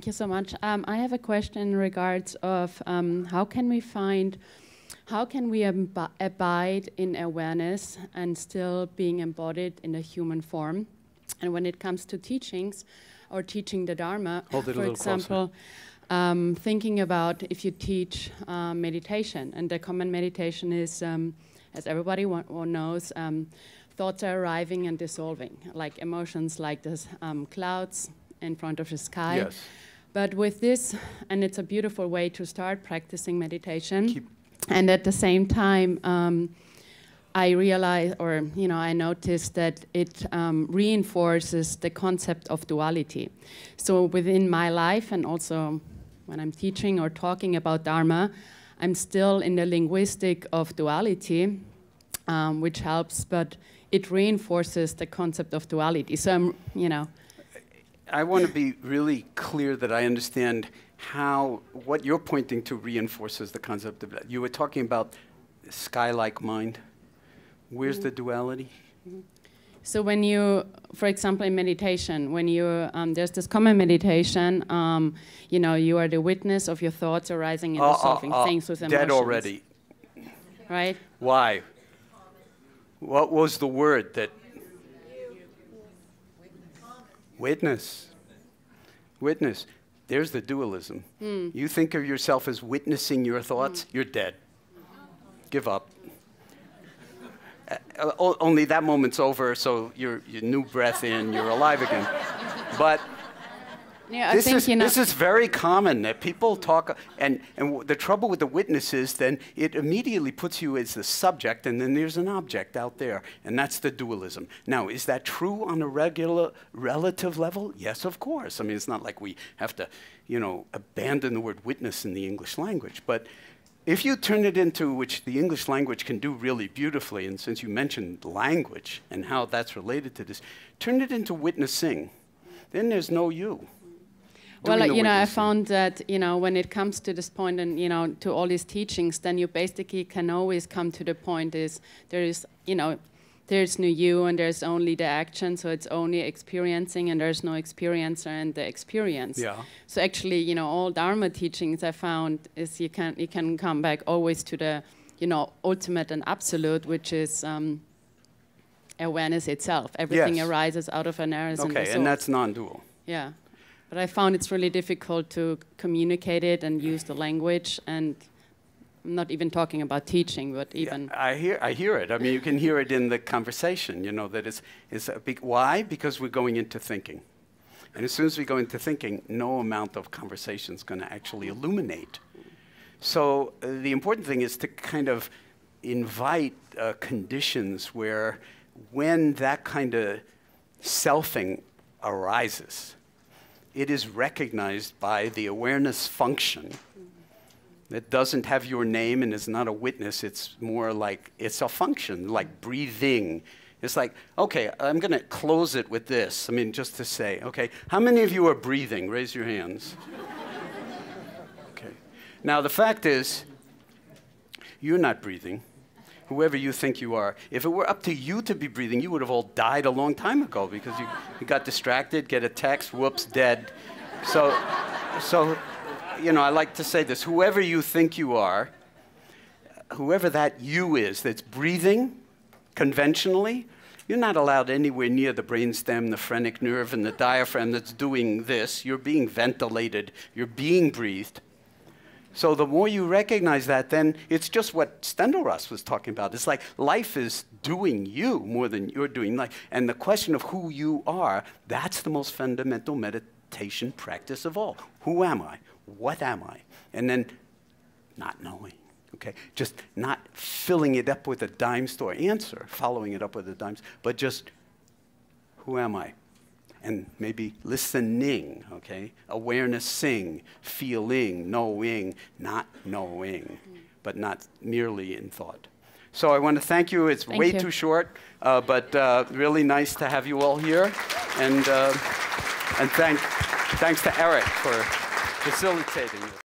you so much. I have a question in regards of how can we abide in awareness and still being embodied in a human form? And when it comes to teachings or teaching the Dharma, for example, thinking about if you teach meditation, and the common meditation is, as everybody knows, thoughts are arriving and dissolving, like emotions, like this clouds in front of the sky. Yes. But with this, and it's a beautiful way to start practicing meditation, and at the same time, I realize, or I noticed that it reinforces the concept of duality. So within my life, and also when I'm teaching or talking about Dharma, I'm still in the linguistic of duality, which helps, but it reinforces the concept of duality. So I want to be really clear that I understand how what you're pointing to reinforces the concept of that. You were talking about sky-like mind. Where's the duality? So when you, for example, in meditation, when you, there's this common meditation, you are the witness of your thoughts arising and dissolving, things with emotions. Dead already. Right? Why? What was the word that? Witness. Witness. There's the dualism. You think of yourself as witnessing your thoughts, you're dead. Give up. Only that moment's over, so your new breath in, you're alive again. But yeah, this is very common that people talk, and the trouble with the witness is then it immediately puts you as the subject, and then there's an object out there, and that's the dualism. Now, is that true on a relative level? Yes, of course. I mean, it's not like we have to, abandon the word witness in the English language, but if you turn it into, which the English language can do really beautifully, and since you mentioned language and how that's related to this, turn it into witnessing, then there's no you. Well, I found that, when it comes to this point and, to all these teachings, then you basically can always come to the point is there is, there's no you and there's only the action, so it's only experiencing and there's no experiencer and the experience. Yeah. So actually, all Dharma teachings I found is you can come back always to the, ultimate and absolute, which is awareness itself. Everything arises out of awareness. Okay, and that's non-dual. Yeah. But I found it's really difficult to communicate it and use the language, and I'm not even talking about teaching, but even... Yeah, I hear it. I mean, you can hear it in the conversation, that it's a big... Why? Because we're going into thinking. And as soon as we go into thinking, no amount of conversation is going to actually illuminate. So the important thing is to kind of invite conditions where when that kind of selfing arises, it is recognized by the awareness function that doesn't have your name and is not a witness. It's more like it's a function, like breathing. It's like, okay, I'm going to close it with this. I mean, just to say, okay, how many of you are breathing? Raise your hands. Okay. Now, the fact is, you're not breathing. Whoever you think you are. If it were up to you to be breathing, you would have all died a long time ago because you got distracted, get a text, whoops, dead. So, I like to say this. Whoever you think you are, whoever that you is that's breathing conventionally, you're not allowed anywhere near the brainstem, the phrenic nerve, and the diaphragm that's doing this. You're being ventilated. You're being breathed. So the more you recognize that, then it's just what Stendelross was talking about. It's like life is doing you more than you're doing life. And the question of who you are, that's the most fundamental meditation practice of all. Who am I? What am I? And then not knowing, okay? Just not filling it up with a dime store answer, following it up with a dime, but just who am I? And maybe listening, okay? Awareness, sing, feeling, knowing, not knowing, but not merely in thought. So I want to thank you. It's way too short, but really nice to have you all here. And thanks to Eric for facilitating this.